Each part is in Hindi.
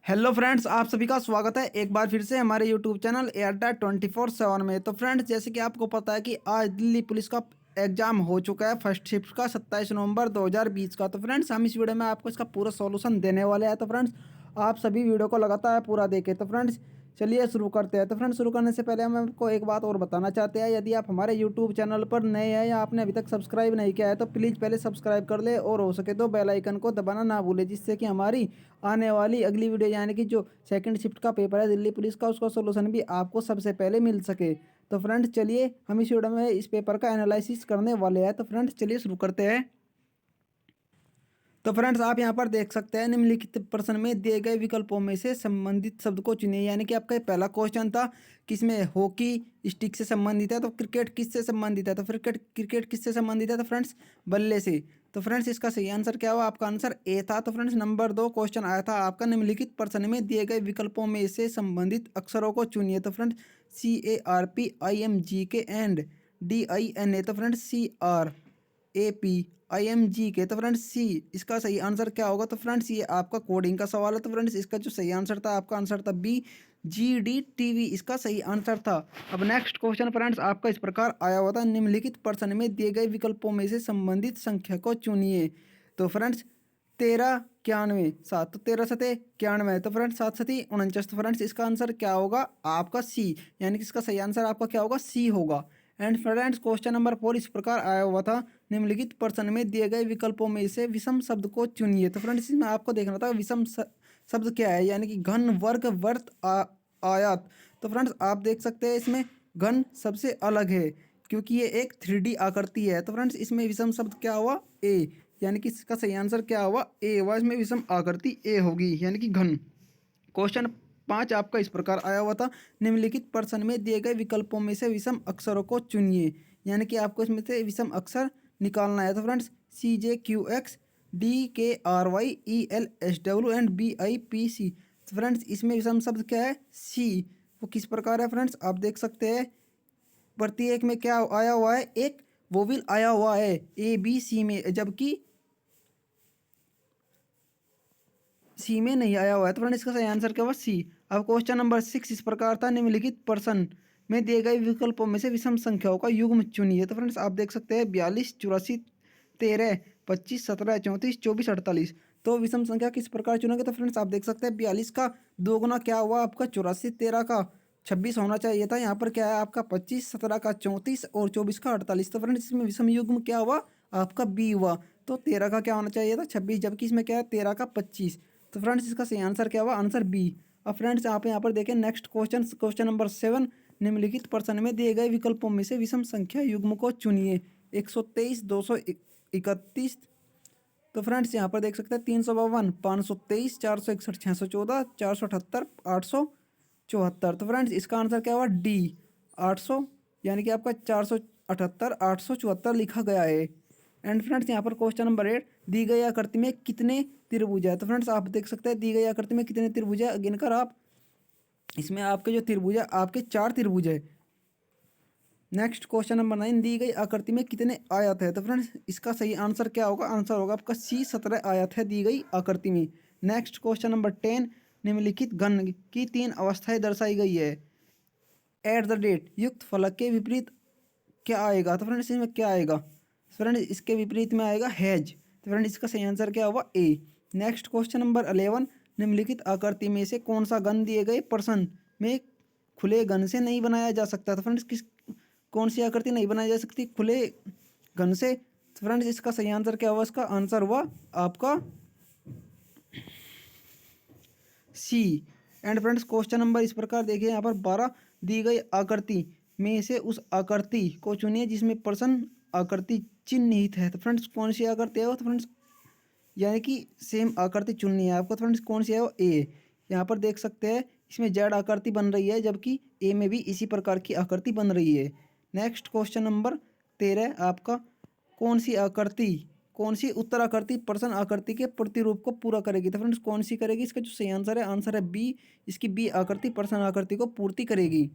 हेलो फ्रेंड्स, आप सभी का स्वागत है एक बार फिर से हमारे यूट्यूब चैनल एयरटेल 24/7 में। तो फ्रेंड्स, जैसे कि आपको पता है कि आज दिल्ली पुलिस का एग्जाम हो चुका है फर्स्ट शिफ्ट का 27 नवंबर 2020 का। तो फ्रेंड्स, हम इस वीडियो में आपको इसका पूरा सॉल्यूशन देने वाले हैं। तो फ्रेंड्स, आप सभी वीडियो को लगातार पूरा देखें। तो फ्रेंड्स, चलिए शुरू करते हैं। तो फ्रेंड्स, शुरू करने से पहले हम आपको एक बात और बताना चाहते हैं। यदि आप हमारे यूट्यूब चैनल पर नए हैं या आपने अभी तक सब्सक्राइब नहीं किया है तो प्लीज़ पहले सब्सक्राइब कर ले और हो सके तो बेल आइकन को दबाना ना भूले, जिससे कि हमारी आने वाली अगली वीडियो यानी कि जो सेकंड शिफ्ट का पेपर है दिल्ली पुलिस का, उसका सोल्यूशन भी आपको सबसे पहले मिल सके। तो फ्रेंड्स, चलिए हम इस वीडियो में इस पेपर का एनालिसिस करने वाले हैं। तो फ्रेंड्स, चलिए शुरू करते हैं। तो फ्रेंड्स, आप यहाँ पर देख सकते हैं निम्नलिखित प्रश्न में दिए गए विकल्पों में से संबंधित शब्द को चुनिए। यानी कि आपका पहला क्वेश्चन था किसमें हॉकी स्टिक से संबंधित है, तो क्रिकेट किससे संबंधित है, तो क्रिकेट क्रिकेट किससे संबंधित है, तो फ्रेंड्स बल्ले से। तो फ्रेंड्स, इसका सही आंसर क्या हुआ, आपका आंसर ए था। तो फ्रेंड्स, नंबर 2 क्वेश्चन आया था आपका निम्नलिखित प्रश्न में दिए गए विकल्पों में से संबंधित अक्षरों को चुनिए। तो फ्रेंड्स, CARPIMGK एंड DINA। तो फ्रेंड्स, CRAPIMGK। तो फ्रेंड्स, सी इसका सही आंसर क्या होगा, तो फ्रेंड्स ये आपका कोडिंग का सवाल है। तो फ्रेंड्स, इसका जो सही आंसर था आपका आंसर था BGDTV, इसका सही आंसर था। अब नेक्स्ट क्वेश्चन फ्रेंड्स आपका इस प्रकार आया हुआ था, निम्नलिखित प्रश्न में दिए गए विकल्पों में से संबंधित संख्या को चुनिए। तो फ्रेंड्स, 13 91 7, तो 13 सते 91, तो फ्रेंड्स 7 सती 49। तो फ्रेंड्स, इसका आंसर क्या होगा, आपका सी, यानी कि इसका सही आंसर आपका क्या होगा, सी होगा। एंड फ्रेंड्स, क्वेश्चन नंबर 4 इस प्रकार आया हुआ था, निम्नलिखित प्रश्न में दिए गए विकल्पों में से विषम शब्द को चुनिए। तो फ्रेंड्स, इसमें आपको देखना था विषम शब्द क्या है, यानी कि घन, वर्ग, वर्त, आयत। तो फ्रेंड्स, आप देख सकते हैं इसमें घन सबसे अलग है क्योंकि ये एक 3D आकृति है। तो फ्रेंड्स, इसमें विषम शब्द क्या हुआ, ए, यानी कि इसका सही आंसर क्या हुआ, ए हुआ। इसमें विषम आकृति ए होगी, यानी कि घन। क्वेश्चन 5 आपका इस प्रकार आया हुआ था, निम्नलिखित प्रश्न में दिए गए विकल्पों में से विषम अक्षरों को चुनिए। यानी कि आपको इसमें से विषम अक्षर निकालना है। तो friends, CJQX DKRYELSW and BIPC। तो फ्रेंड्स, इसमें विषम शब्द क्या है, सी। वो किस प्रकार है फ्रेंड्स, आप देख सकते हैं प्रत्येक में क्या आया हुआ है, एक वोविल आया हुआ है ABC में, जबकि सी में नहीं आया हुआ है। तो फ्रेंड, इसका सही आंसर क्या हुआ, सी। अब क्वेश्चन नंबर 6 इस प्रकार था, निम्नलिखित प्रश्न में दिए गए विकल्पों में से विषम संख्याओं का युग्म चुनिए। तो फ्रेंड्स, आप देख सकते हैं 42 84 13 25 17 34 24 48। तो विषम संख्या किस प्रकार चुनेंगे, तो फ्रेंड्स आप देख सकते हैं 42 का दोगुना क्या हुआ आपका 84, 13 का 26 होना चाहिए था, यहाँ पर क्या है आपका 25, 17 का 34 और 24 का 48। तो फ्रेंड्स, इसमें विषम युग्म क्या हुआ, आपका बी हुआ। तो 13 का क्या होना चाहिए था 26, जबकि इसमें क्या है 13 का 25। तो फ्रेंड्स, इसका सही आंसर क्या हुआ, आंसर बी। अब फ्रेंड्स, आप यहाँ पर देखें नेक्स्ट क्वेश्चन, क्वेश्चन नंबर 7, निम्नलिखित प्रश्न में दिए गए विकल्पों में से विषम संख्या युग्म को चुनिए। 123 231। तो फ्रेंड्स, यहाँ पर देख सकते हैं 352 523 461 614 478 874। तो फ्रेंड्स, इसका आंसर क्या हुआ, डी 800, यानी कि आपका 478 874 लिखा गया है। एंड फ्रेंड्स, यहाँ पर क्वेश्चन नंबर 8, दी गई आकृति में कितने त्रिभुज है। तो फ्रेंड्स, आप देख सकते हैं दी गई आकृति में कितने त्रिभुज है, गिनकर आप इसमें आपके जो त्रिभुज है आपके 4 त्रिभुज है। नेक्स्ट क्वेश्चन नंबर 9, दी गई आकृति में कितने आयत है। तो फ्रेंड्स, इसका सही आंसर क्या होगा, आंसर होगा आपका सी, 17 आयत है दी गई आकृति में। नेक्स्ट क्वेश्चन नंबर 10, निम्नलिखित घन की 3 अवस्थाएं दर्शाई गई है। एट द रेट युक्त फलक के विपरीत क्या आएगा। तो फ्रेंड्स, इसमें क्या आएगा, फ्रेंड्स इसके विपरीत में आएगा हैज। तो फ्रेंड्स, इसका सही आंसर क्या होगा, ए। नेक्स्ट क्वेश्चन नंबर 11, निम्नलिखित आकृति में से कौन सा घन दिए गए प्रश्न में खुले घन से नहीं बनाया जा सकता। तो फ्रेंड्स, कौन सी आकृति नहीं बनाई जा सकती खुले घन से। तो फ्रेंड्स, इसका सही आंसर क्या हुआ, इसका आंसर हुआ आपका सी। एंड फ्रेंड्स, क्वेश्चन नंबर इस प्रकार देखिए, यहाँ पर 12, दी गई आकृति में से उस आकृति को चुनिए जिसमें प्रश्न आकृति चिन्हित है। तो फ्रेंड्स, कौन सी आकृति है वो, तो फ्रेंड्स यानी कि सेम आकृति चुननी है आपको। तो फ्रेंड्स, कौन सी है वो, ए। यहाँ पर देख सकते हैं इसमें जेड आकृति बन रही है, जबकि ए में भी इसी प्रकार की आकृति बन रही है। नेक्स्ट क्वेश्चन नंबर 13 आपका, कौन सी आकृति, कौन सी उत्तर आकृति प्रश्न आकृति के प्रतिरूप को पूरा करेगी। तो फ्रेंड्स, कौन सी करेगी, इसका जो सही आंसर है, आंसर है बी। इसकी बी आकृति प्रश्न आकृति को पूर्ति करेगी।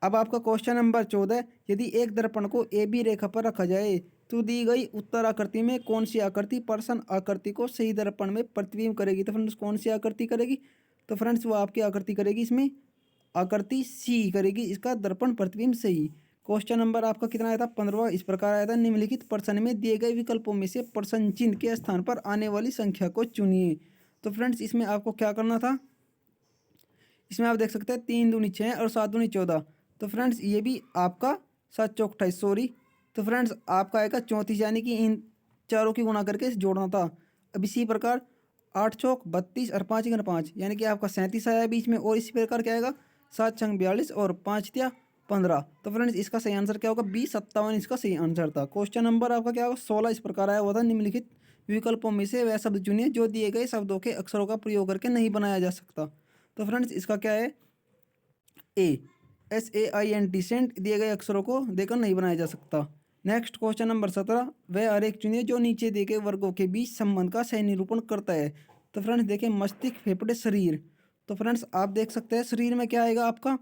अब आपका क्वेश्चन नंबर 14, यदि एक दर्पण को ए बी रेखा पर रखा जाए तो दी गई उत्तर आकृति में कौन सी आकृति प्रश्न आकृति को सही दर्पण में प्रतिबिंब करेगी। तो फ्रेंड्स कौन सी आकृति करेगी, तो फ्रेंड्स वो आपकी आकृति करेगी इसमें आकृति सी करेगी, इसका दर्पण प्रतिबिंब सही। क्वेश्चन नंबर आपका कितना आया था 15, इस प्रकार आया था, निम्नलिखित प्रश्न में दिए गए विकल्पों में से प्रश्न चिन्ह के स्थान पर आने वाली संख्या को चुनिए। तो फ्रेंड्स इसमें आपको क्या करना था, इसमें आप देख सकते हैं 3 दूनी 6 और 7 दूनी 14। तो फ्रेंड्स ये भी आपका 7 चौक 28, सॉरी। तो फ्रेंड्स आपका आएगा 34, यानी कि इन चारों की गुणा करके जोड़ना था। अब इसी प्रकार 8 चौक 32 और 5 गुना 5, यानी कि आपका 37 आया बीच में। और इसी प्रकार क्या आएगा 7 छंग 42 और 5 तिया 15। तो फ्रेंड्स इसका सही आंसर क्या होगा 2057, इसका सही आंसर था। क्वेश्चन नंबर आपका क्या होगा 16, इस प्रकार आया हुआ था, निम्नलिखित विकल्पों में से वह शब्द चुनिए जो दिए गए शब्दों के अक्षरों का प्रयोग करके नहीं बनाया जा सकता। तो फ्रेंड्स इसका क्या है SAINT, सेंट, दिए गए अक्षरों को देकर नहीं बनाया जा सकता। नेक्स्ट क्वेश्चन नंबर 17, वह आरेख चुनिए जो नीचे दिए गए वर्गों के बीच संबंध का सही निरूपण करता है। तो फ्रेंड्स देखिए मस्तिष्क, फेफड़े, शरीर। तो फ्रेंड्स आप देख सकते हैं शरीर में क्या आएगा आपका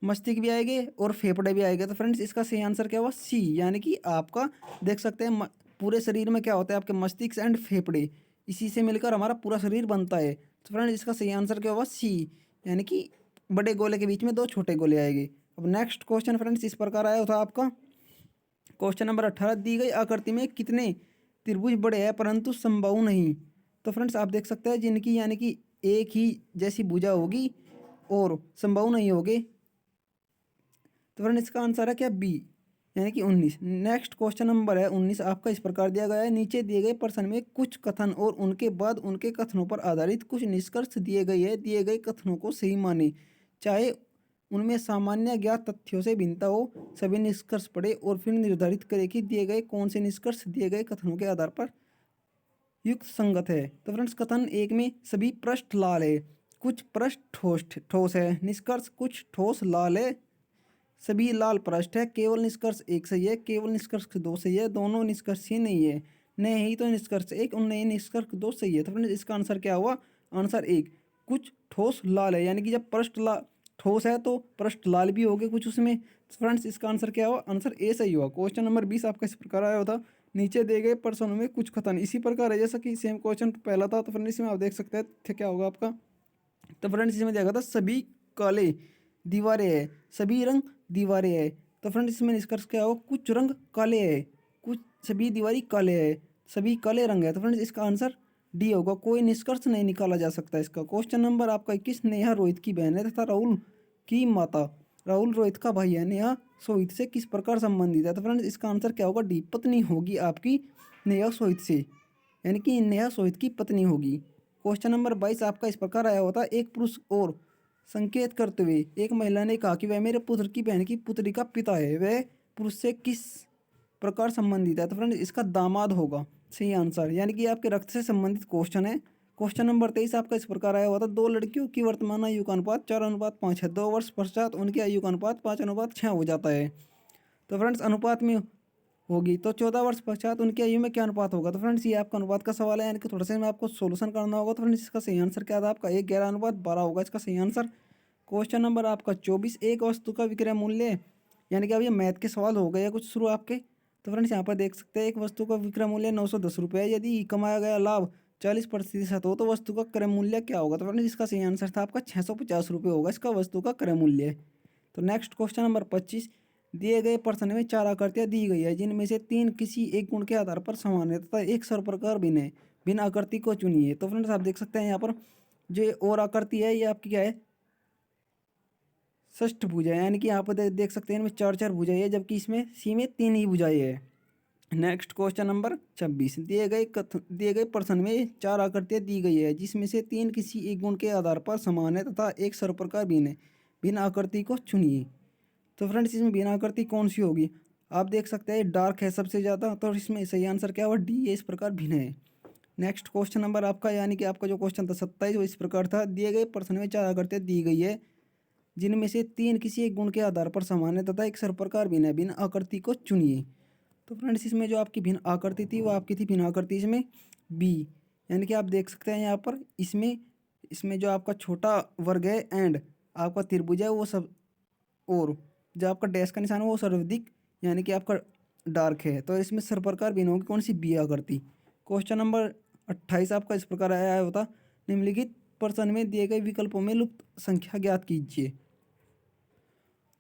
मस्तिष्क भी आएंगे और फेफड़े भी आएंगे। तो फ्रेंड्स इसका सही आंसर क्या हुआ सी, यानी कि आपका देख सकते हैं पूरे शरीर में क्या होता है आपके मस्तिष्क एंड फेफड़े, इसी से मिलकर हमारा पूरा शरीर बनता है। तो फ्रेंड्स इसका सही आंसर क्या हुआ सी, यानी कि बड़े गोले के बीच में 2 छोटे गोले आएंगे। अब नेक्स्ट क्वेश्चन फ्रेंड्स इस प्रकार आया था आपका क्वेश्चन नंबर 18, दी गई आकृति में कितने त्रिभुज बड़े हैं परंतु समबाहु नहीं। तो फ्रेंड्स आप देख सकते हैं जिनकी यानी कि एक ही जैसी भुजा होगी और समबाहु नहीं होगी। तो फ्रेंड इसका आंसर है क्या बी, यानी कि 19। नेक्स्ट क्वेश्चन नंबर है 19 आपका, इस प्रकार दिया गया है, नीचे दिए गए प्रश्न में कुछ कथन और उनके बाद उनके कथनों पर आधारित कुछ निष्कर्ष दिए गए हैं, दिए गए कथनों को सही माने चाहे उनमें सामान्य ज्ञात तथ्यों से भिन्नता हो, सभी निष्कर्ष पढ़े और फिर निर्धारित करें कि दिए गए कौन से निष्कर्ष दिए गए कथनों के आधार पर युक्त संगत है। तो फ्रेंड्स कथन 1 में सभी पृष्ठ लाल है, कुछ पृष्ठ ठोस ठोस है। निष्कर्ष कुछ ठोस लाल है, सभी लाल पृष्ठ है। केवल निष्कर्ष 1 सही है, केवल निष्कर्ष 2 सही है, दोनों निष्कर्ष ही नहीं है। नहीं तो निष्कर्ष 1 और नहीं निष्कर्ष 2 सही है। तो फ्रेंड्स इसका आंसर क्या हुआ, आंसर 1 कुछ ठोस लाल है, यानी कि जब पृष्ठ लाल ठोस है तो पृष्ठ लाल भी हो गए कुछ उसमें। फ्रेंड्स इसका आंसर क्या हुआ, आंसर ए सही हुआ। क्वेश्चन नंबर 20 आपका इस प्रकार आया होता, नीचे दिए गए प्रश्नों में कुछ कथन इसी प्रकार है जैसा कि सेम क्वेश्चन पहला था। तो फ्रेंड्स इसमें आप देख सकते हैं क्या होगा आपका। तो फ्रेंड्स इसमें देखा था सभी काले दीवारें हैं, सभी रंग दीवारें हैं। तो फ्रेंड्स इसमें निष्कर्ष क्या होगा, कुछ रंग काले हैं, कुछ सभी दीवारी काले है, सभी काले रंग है। तो फ्रेंड्स इसका आंसर डी होगा, कोई निष्कर्ष नहीं निकाला जा सकता इसका। क्वेश्चन नंबर आपका 21, नेहा रोहित की बहन है तथा राहुल की माता, राहुल रोहित का भाई है, नेहा सोहित से किस प्रकार संबंधित है। तो फ्रेंड्स इसका आंसर क्या होगा डी, पत्नी होगी आपकी नेहा सोहित से, यानी कि नेहा सोहित की पत्नी होगी। क्वेश्चन नंबर 22 आपका इस प्रकार आया होता, एक पुरुष और संकेत करते हुए एक महिला ने कहा कि वह मेरे पुत्र की बहन की पुत्री का पिता है, वह पुरुष से किस प्रकार संबंधित है। तो फ्रेंड इसका दामाद होगा सही आंसर, यानी कि आपके रक्त से संबंधित क्वेश्चन है। क्वेश्चन नंबर 23 आपका इस प्रकार आया हुआ था, 2 लड़कियों की वर्तमान आयु का अनुपात 4:5 है, 2 वर्ष पश्चात उनकी आयु का अनुपात 5:6 हो जाता है। तो फ्रेंड्स अनुपात में होगी तो 14 वर्ष पश्चात उनकी आयु में क्या अनुपात होगा। तो फ्रेंड्स ये आपका अनुपात का सवाल है, यानी कि थोड़ा सा में आपको सोल्यूशन करना होगा। तो फ्रेंड्स इसका सही आंसर क्या था आपका 1:11:12 होगा इसका सही आंसर। क्वेश्चन नंबर आपका 24, एक वस्तु का विक्रय मूल्य, यानी कि अब ये मैथ के सवाल हो गए कुछ शुरू आपके। तो फ्रेंड्स यहाँ पर देख सकते हैं एक वस्तु का विक्रय मूल्य 910 रुपये, यदि कमाया गया लाभ 40% हो तो वस्तु का क्रय मूल्य क्या होगा। तो फ्रेंड्स इसका सही आंसर था आपका 650 रुपये होगा इसका वस्तु का क्रय मूल्य। तो नेक्स्ट क्वेश्चन नंबर 25, दिए गए प्रश्न में 4 आकृतियाँ दी गई है जिनमें से 3 किसी एक गुण के आधार पर समान है तथा एक सर्वप्रकार भिन्न है, भिन्न आकृति को चुनिए। तो फ्रेंड्स आप देख सकते हैं यहाँ पर जो और आकृति है ये आपकी क्या है षष्ठ भुजा, यानी कि यहाँ पर देख सकते हैं इनमें 4 भुजाएं है जबकि इसमें सी में 3 ही भुजाएं है। नेक्स्ट क्वेश्चन नंबर 26, दिए गए प्रश्न में 4 आकृतियाँ दी गई है जिसमें से 3 किसी एक गुण के आधार पर समान है तथा एक सर्वप्रकार भिन्न है, भिन्न आकृति को चुनिए। तो फ्रेंड्स इसमें भिन्न आकृति कौन सी होगी, आप देख सकते हैं डार्क है सबसे ज़्यादा, तो इसमें सही आंसर क्या हुआ डी है, इस प्रकार भिन्न है। नेक्स्ट क्वेश्चन नंबर आपका, यानी कि आपका जो क्वेश्चन था 27 वो इस प्रकार था, दिए गए प्रश्न में 4 आकृतियाँ दी गई है जिनमें से 3 किसी एक गुण के आधार पर समान है तथा एक सर्वप्रकार भिन्न है, भिन्न आकृति को चुनिए। तो फ्रेंड्स इसमें जो आपकी भिन्न आकृति थी वो आपकी थी भिन्न आकृति इसमें बी, यानी कि आप देख सकते हैं यहाँ पर इसमें इसमें जो आपका छोटा वर्ग है एंड आपका त्रिभुज है वो सब और जो आपका डैश का निशान है वो सर्वाधिक यानी कि आपका डार्क है, तो इसमें सर्वप्रकार भिन्न होगी कौन सी, बी आकृति। क्वेश्चन नंबर 28 आपका इस प्रकार आया होता, निम्नलिखित प्रश्न में दिए गए विकल्पों में लुप्त संख्या ज्ञात कीजिए।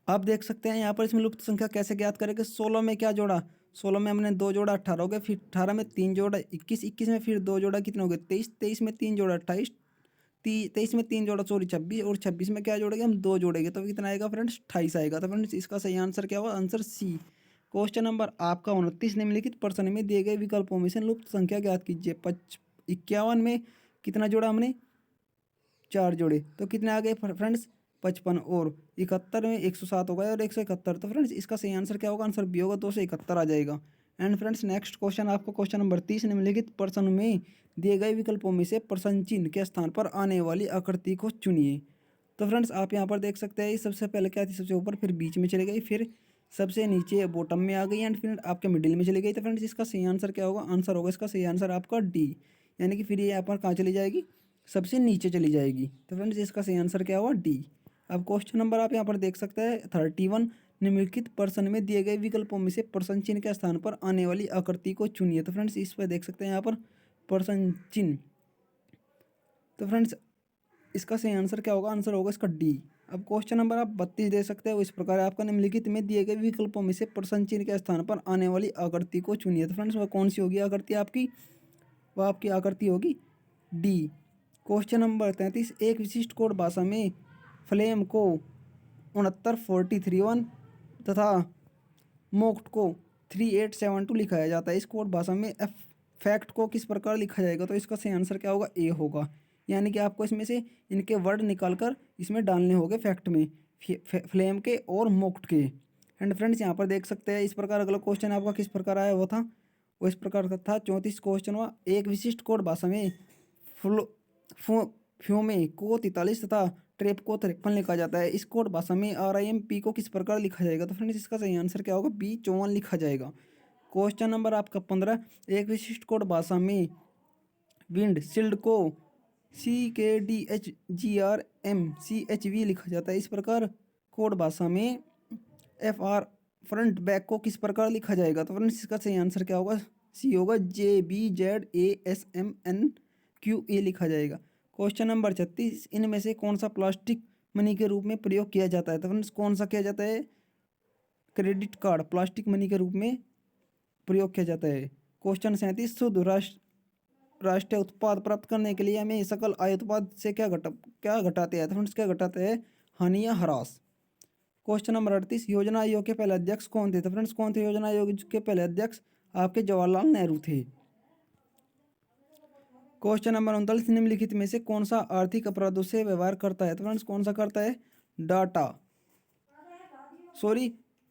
आप देख सकते हैं यहाँ पर इसमें लुप्त संख्या कैसे ज्ञात करेंगे। 16 में क्या जोड़ा, 16 में हमने 2 जोड़ा 18 हो गए, फिर 18 में 3 जोड़ा 21, 21 में फिर 2 जोड़ा कितने हो गए 23, 23 में 3 जोड़ा 28, 23 में 3 जोड़ा सॉरी 26, और 26 में क्या जोड़ेंगे हम 2 जोड़ेंगे, तो कितना आएगा फ्रेंड्स 28 आएगा। तो फ्रेंड्स इसका सही आंसर क्या होगा, आंसर सी। क्वेश्चन नंबर आपका 29, निम्नलिखित प्रश्न में दिए गए विकल्पों में से लुप्त संख्या ज्ञात कीजिए। 51 में कितना जोड़ा हमने, 4 जोड़े, तो कितने आ गए फ्रेंड्स 55, और 71 में 107 हो गया और 171, तो फ्रेंड्स इसका सही आंसर क्या होगा, आंसर बी होगा, 271 आ जाएगा। एंड फ्रेंड्स नेक्स्ट क्वेश्चन आपको क्वेश्चन नंबर 30, निम्नलिखित प्रश्न में दिए गए विकल्पों में से प्रश्न चिन्ह के स्थान पर आने वाली आकृति को चुनिए। तो फ्रेंड्स आप यहाँ पर देख सकते हैं सबसे पहले क्या थी, सबसे ऊपर, फिर बीच में चली गई, फिर सबसे नीचे बॉटम में आ गई, एंड फिर आपके मिडिल में चली गई। तो फ्रेंड्स इसका सही आंसर क्या होगा, आंसर होगा इसका सही आंसर आपका डी, यानी कि फिर ये यहाँ पर कहाँ चली जाएगी, सबसे नीचे चली जाएगी। तो फ्रेंड्स इसका सही आंसर क्या होगा, डी। अब क्वेश्चन नंबर आप यहाँ पर देख सकते हैं 31, निम्नलिखित प्रश्न में दिए गए विकल्पों में से प्रश्न चिन्ह के स्थान पर आने वाली आकृति को चुनिए। तो फ्रेंड्स इस पर देख सकते हैं यहाँ पर प्रश्न चिन्ह, तो फ्रेंड्स इसका सही आंसर क्या होगा, आंसर होगा इसका डी। अब क्वेश्चन नंबर आप 32 दे सकते हैं, इस प्रकार आपका निम्नलिखित में दिए गए विकल्पों में से प्रश्न चिन्ह के स्थान पर आने वाली आकृति को चुनिए। तो फ्रेंड्स वह कौन सी होगी आकृति आपकी, वह आपकी आकृति होगी डी। क्वेश्चन नंबर 33, एक विशिष्ट कोड भाषा में फ्लेम को 6943 तथा मोक्ट को 3872 लिखाया जाता है। इस कोड भाषा में फैक्ट को किस प्रकार लिखा जाएगा, तो इसका सही आंसर क्या होगा, ए होगा, यानी कि आपको इसमें से इनके वर्ड निकाल कर इसमें डालने होंगे फैक्ट में, फ्लेम के और मोक्ट के। एंड फ्रेंड्स यहाँ पर देख सकते हैं इस प्रकार अगला क्वेश्चन आपका किस प्रकार आया वो था, वो इस प्रकार का था 34 क्वेश्चन हुआ, एक विशिष्ट कोड भाषा में फ्यूमे को 43 तथा ट्रेप को 53 लिखा जाता है। इस कोड भाषा में RIMP को किस प्रकार लिखा जाएगा, तो फ्रेंड्स इसका सही आंसर क्या होगा, बी 54 लिखा जाएगा। क्वेश्चन नंबर आपका 15, एक विशिष्ट कोड भाषा में विंड शील्ड को CKDHGRMCHV लिखा जाता है। इस प्रकार कोड भाषा में FR फ्रंट बैक को किस प्रकार लिखा जाएगा, तो फ्रेंड्स इसका सही आंसर क्या होगा, सी होगा, JBZASMNQA लिखा जाएगा। क्वेश्चन नंबर 36, इनमें से कौन सा प्लास्टिक मनी के रूप में प्रयोग किया जाता है, तो फ्रेंड्स कौन सा किया जाता है, क्रेडिट कार्ड प्लास्टिक मनी के रूप में प्रयोग किया जाता है। क्वेश्चन 37, शुद्ध राष्ट्रीय उत्पाद प्राप्त करने के लिए हमें सकल आय उत्पाद से क्या घटाते हैं, तो फ्रेंड्स क्या घटाते हैं, हानि या ह्रास। क्वेश्चन नंबर 38, योजना आयोग के पहले अध्यक्ष कौन थे, तो फ्रेंड्स कौन थे योजना आयोग के पहले अध्यक्ष, आपके जवाहरलाल नेहरू थे। क्वेश्चन नंबर 39, निम्नलिखित में से कौन सा आर्थिक अपराधों से व्यवहार करता है, तो फ्रेंड्स कौन सा करता है, डाटा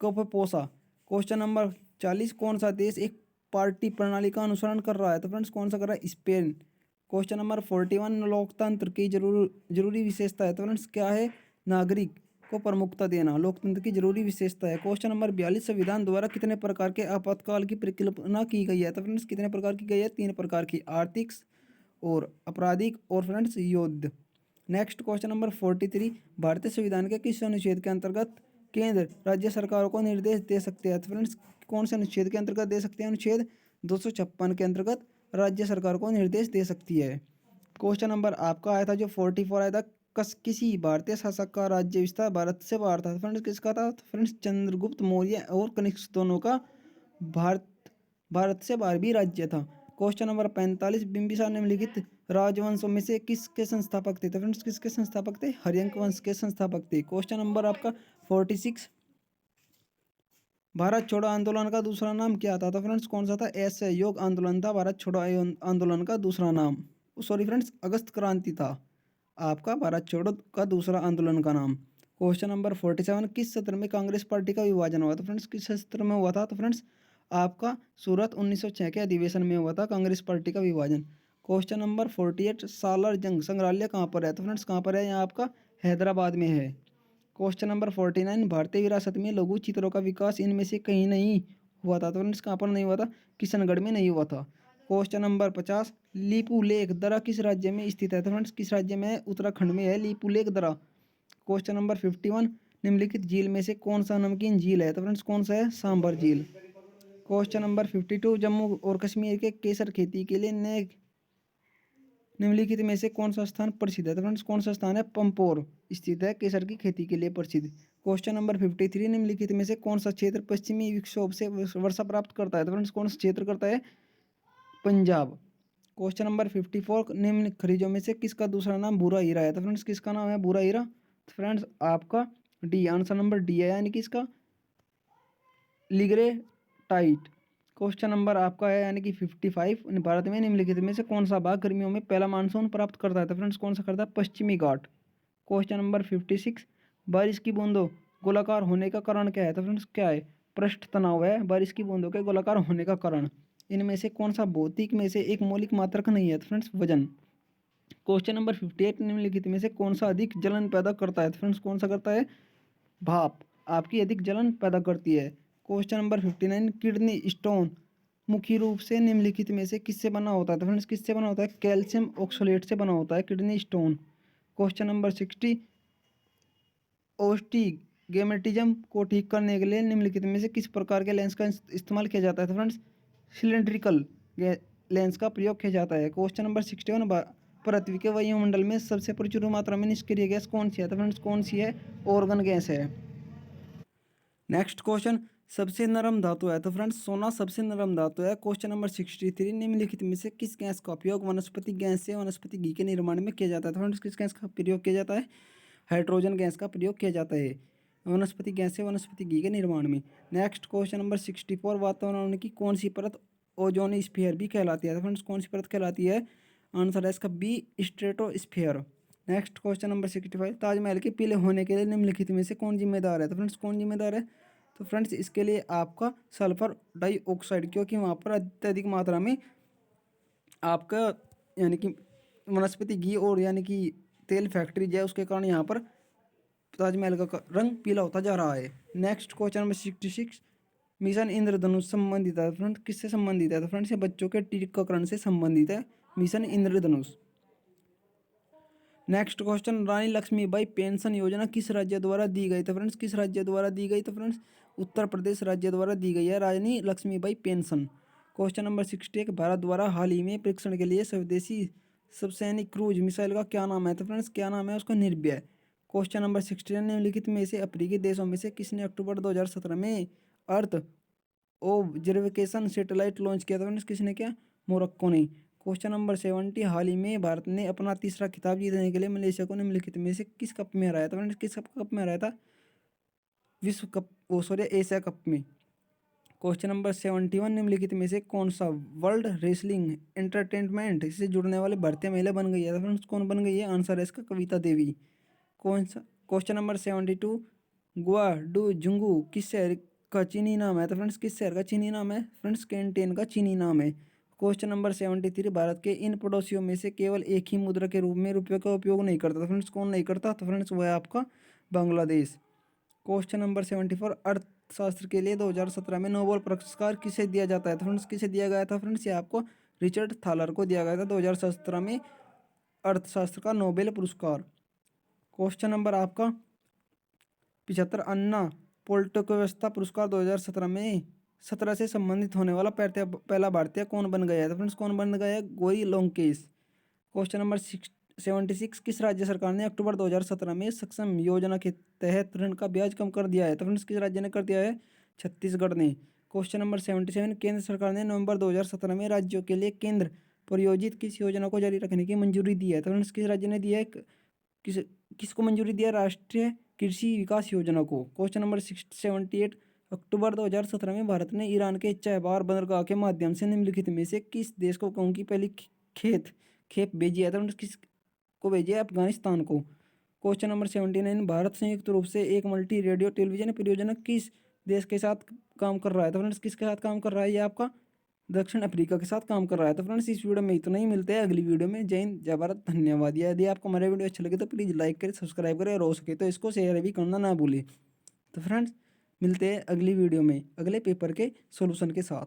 कोपोसा। क्वेश्चन नंबर 40, कौन सा देश एक पार्टी प्रणाली का अनुसरण कर रहा है, तो फ्रेंड्स कौन सा कर रहा है, स्पेन। क्वेश्चन नंबर 41, लोकतंत्र की जरूरी विशेषता है, तो फ्रेंड्स क्या है, नागरिक को प्रमुखता देना लोकतंत्र की जरूरी विशेषता है। क्वेश्चन नंबर 42, संविधान द्वारा कितने प्रकार के आपातकाल की परिकल्पना की गई है, तो फ्रेंड्स कितने प्रकार की गई है, 3 प्रकार की, आर्थिक और आपराधिक और फ्रेंड्स युद्ध। नेक्स्ट क्वेश्चन नंबर 43, भारतीय संविधान के किस अनुच्छेद के अंतर्गत केंद्र राज्य सरकारों को निर्देश दे सकते हैं, तो फ्रेंड्स कौन से अनुच्छेद के अंतर्गत दे सकते हैं, अनुच्छेद 256 के अंतर्गत राज्य सरकार को निर्देश दे सकती है। क्वेश्चन नंबर आपका आया था जो 44 आया था, किसी भारतीय शासक का राज्य विस्तार भारत से बाहर था, फ्रेंड्स किसका था, फ्रेंड्स चंद्रगुप्त मौर्य और कनिष्क दोनों का भारत से बाहर भी राज्य था। क्वेश्चन नंबर 45, बिंबिसार निम्नलिखित राजवंशों में से किसके संस्थापक थे, तो फ्रेंड्स किसके संस्थापक थे, हर्यंक वंश के संस्थापक थे। क्वेश्चन नंबर आपका 46, भारत छोड़ो आंदोलन का दूसरा नाम क्या था, तो फ्रेंड्स कौन सा था, असहयोग आंदोलन था भारत छोड़ो आंदोलन का दूसरा नाम, सॉरी फ्रेंड्स अगस्त क्रांति था आपका भारत छोड़ो का दूसरा आंदोलन का नाम। क्वेश्चन नंबर 47, किस सत्र में कांग्रेस पार्टी का विभाजन हुआ, तो फ्रेंड्स किस सत्र में हुआ था, तो फ्रेंड्स आपका सूरत 1906 के अधिवेशन में हुआ था कांग्रेस पार्टी का विभाजन। क्वेश्चन नंबर 48, सालार जंग संग्रहालय कहाँ पर है, तो फ्रेंड्स कहाँ पर है, यहाँ आपका हैदराबाद में है। क्वेश्चन नंबर 49, भारतीय विरासत में लघु चित्रों का विकास इनमें से कहीं नहीं हुआ था, तो फ्रेंड्स कहाँ पर नहीं हुआ था, किशनगढ़ में नहीं हुआ था। क्वेश्चन नंबर 50, लीपू लेक दर्रा किस राज्य में स्थित है, तो फ्रेंड्स किस राज्य में है, उत्तराखंड में है लीपू लेक दर्रा। क्वेश्चन नंबर 51, निम्नलिखित झील में से कौन सा नमकीन झील है? तो फ्रेंड्स कौन सा है? सांभर झील। क्वेश्चन नंबर 52, जम्मू और कश्मीर के केसर खेती के लिए निम्नलिखित में से कौन सा स्थान प्रसिद्ध है? तो फ्रेंड्स कौन सा स्थान है? पंपोर स्थित है केसर की खेती के लिए प्रसिद्ध। क्वेश्चन नंबर 53, निम्नलिखित में से कौन सा क्षेत्र पश्चिमी विक्षोभ से वर्षा प्राप्त करता है? तो फ्रेंड्स कौन सा क्षेत्र करता है? पंजाब। क्वेश्चन नंबर 54, निम्न खनिजों में से किसका दूसरा नाम भूरा हीरा है? तो फ्रेंड्स किसका नाम है भूरा हीरा? तो फ्रेंड्स आपका डी, आंसर नंबर डी है, यानी कि इसका लिग्रेटाइट। क्वेश्चन नंबर आपका है यानी कि 55, भारत में निम्नलिखित में से कौन सा भाग गर्मियों में पहला मानसून प्राप्त करता है? तो फ्रेंड्स कौन सा करता है? पश्चिमी घाट। क्वेश्चन नंबर 56, बारिश की बूंदों गोलाकार होने का कारण क्या है? तो फ्रेंड्स क्या है? पृष्ठ तनाव है बारिश की बूंदों के गोलाकार होने का कारण। इनमें से कौन सा भौतिक में से एक मौलिक मात्रक नहीं है? तो फ्रेंड्स वजन। क्वेश्चन नंबर 58, निम्नलिखित में से कौन सा अधिक जलन पैदा करता है? तो फ्रेंड्स कौन सा करता है? भाप आपकी अधिक जलन पैदा करती है। क्वेश्चन नंबर 59, किडनी स्टोन मुख्य रूप से निम्नलिखित में से किससे बना होता है? तो फ्रेंड्स किससे बना होता है? कैल्शियम ऑक्सलेट से बना होता है किडनी स्टोन। क्वेश्चन नंबर 60, ओस्टिगमेटिज्म को ठीक करने के लिए निम्नलिखित में से किस प्रकार के लेंस का इस्तेमाल किया जाता है? तो फ्रेंड्स सिलेंड्रिकल लेंस का प्रयोग किया जाता है। क्वेश्चन नंबर 61, पृथ्वी के वायुमंडल में सबसे प्रचुर मात्रा में निष्क्रिय गैस कौन सी है? तो फ्रेंड्स कौन सी है? ऑर्गन गैस है। नेक्स्ट क्वेश्चन, सबसे नरम धातु है? तो फ्रेंड्स सोना सबसे नरम धातु है। क्वेश्चन नंबर 63, निम्नलिखित में से किस गैस का उपयोग वनस्पति गैस से वनस्पति घी के निर्माण में किया जाता है? तो फ्रेंड्स किस गैस का प्रयोग किया जाता है? हाइड्रोजन गैस का प्रयोग किया जाता है वनस्पति गैस से वनस्पति घी के निर्माण में। नेक्स्ट क्वेश्चन नंबर 64, वातावरण की कौन सी परत ओजोन स्फीयर भी कहलाती है? तो फ्रेंड्स कौन सी परत कहलाती है? आंसर है इसका B, stratosphere. Next question number 65, Taj Mahal के पीले होने के लिए निम्नलिखित में से कौन जिम्मेदार है? तो फ्रेंड्स कौन जिम्मेदार है? तो फ्रेंड्स इसके लिए आपका सल्फर डाइऑक्साइड, क्योंकि वहाँ पर अत्यधिक मात्रा में आपका यानी कि वनस्पति घी और यानी कि तेल फैक्ट्री जो है उसके कारण यहाँ पर ताजमहल का रंग पीला होता जा रहा है। नेक्स्ट क्वेश्चन नंबर 66, मिशन इंद्रधनुष संबंधित है? फ्रेंड्स किससे संबंधित है? तो फ्रेंड्स ये बच्चों के टीकाकरण से संबंधित है मिशन इंद्रधनुष। नेक्स्ट क्वेश्चन, रानी लक्ष्मीबाई पेंशन योजना किस राज्य द्वारा दी गई? तो फ्रेंड्स किस राज्य द्वारा दी गई? तो फ्रेंड्स उत्तर प्रदेश राज्य द्वारा दी गई है Rani Lakshmibai pension. Question number 61, Bharat द्वारा हाल ही में परीक्षण के लिए स्वदेशी सबसैनिक क्रूज मिसाइल का क्या नाम है? तो फ्रेंड्स क्या नाम है उसका? निर्भय। क्वेश्चन नंबर 69, निम्नलिखित में से अफ्रीकी देशों में से किसने अक्टूबर 2017 में अर्थ ऑब्जर्वेशन सैटेलाइट लॉन्च किया? था फ्रेंड्स किसने किया? मोरक्को ने। क्वेश्चन नंबर 70, हाल ही में भारत ने अपना तीसरा खिताब जीतने के लिए मलेशिया को निम्नलिखित में से किस कप में हराया था? फ्रेंड्स किस कप में हराया था? विश्व कप, ओ सॉरी एशिया कप में। क्वेश्चन नंबर 71, निम्नलिखित में से कौन सा वर्ल्ड रेसलिंग एंटरटेनमेंट से जुड़ने वाली भारतीय महिला बन गई है? तो फ्रेंड्स कौन बन गई है? आंसर है इसका कविता देवी। कौन सा? क्वेश्चन नंबर 72, गुआडूजुंगू किस शहर का चीनी नाम है? तो फ्रेंड्स किस शहर का चीनी नाम है? फ्रेंड्स कैंटेन का चीनी नाम है। क्वेश्चन नंबर 73, भारत के इन पड़ोसियों में से केवल एक ही मुद्रा के रूप में रुपये का उपयोग नहीं करता? तो फ्रेंड्स कौन नहीं करता? तो फ्रेंड्स वह है आपका बांग्लादेश। क्वेश्चन नंबर 74, अर्थशास्त्र के लिए 2017 में नोबेल पुरस्कार किसे दिया जाता है? तो फ्रेंड्स किसे दिया गया था? फ्रेंड्स ये आपको रिचर्ड थालर को दिया गया था 2017 में अर्थशास्त्र का नोबेल पुरस्कार। क्वेश्चन नंबर आपका 75, अन्ना पोल्टोव्यवस्था पुरस्कार 2017 में 17 से संबंधित होने वाला पहला भारतीय कौन बन गया है? तो फ्रेंड्स कौन बन गया है? गोरी लंकेश। क्वेश्चन नंबर 76, किस राज्य सरकार ने अक्टूबर 2017 में सक्षम योजना के तहत ऋण का ब्याज कम कर दिया है? तो फ्रेंड्स किस राज्य ने कर दिया है? छत्तीसगढ़ ने। क्वेश्चन नंबर 77, केंद्र सरकार ने नवंबर 2017 में राज्यों के लिए केंद्र प्रायोजित किस योजना को जारी रखने की मंजूरी दी है? तो फ्रेंड्स किस राज्य ने दिया है? किस किसको मंजूरी दिया? राष्ट्रीय कृषि विकास योजना को। क्वेश्चन नंबर 78, अक्टूबर 2017 में भारत ने ईरान के चहबार बंदरगाह के माध्यम से निम्नलिखित में से किस देश को गेहूं की पहली खेप भेजी है? तो किस को भेजी है? अफगानिस्तान को। क्वेश्चन नंबर 79, भारत संयुक्त रूप से एक मल्टी रेडियो टेलीविजन परियोजना किस देश के साथ काम कर रहा है? तो फ्रेंड्स किसके साथ काम कर रहा है? ये आपका दक्षिण अफ्रीका के साथ काम कर रहा है। तो फ्रेंड्स इस वीडियो में इतना ही, मिलते हैं अगली वीडियो में। जय हिंद, जय भारत, धन्यवाद। यदि आपको हमारा वीडियो अच्छा लगे तो प्लीज़ लाइक करें, सब्सक्राइब करें और हो सके तो इसको शेयर भी करना ना भूलें। तो फ्रेंड्स मिलते हैं अगली वीडियो में अगले पेपर के सॉल्यूशन के साथ।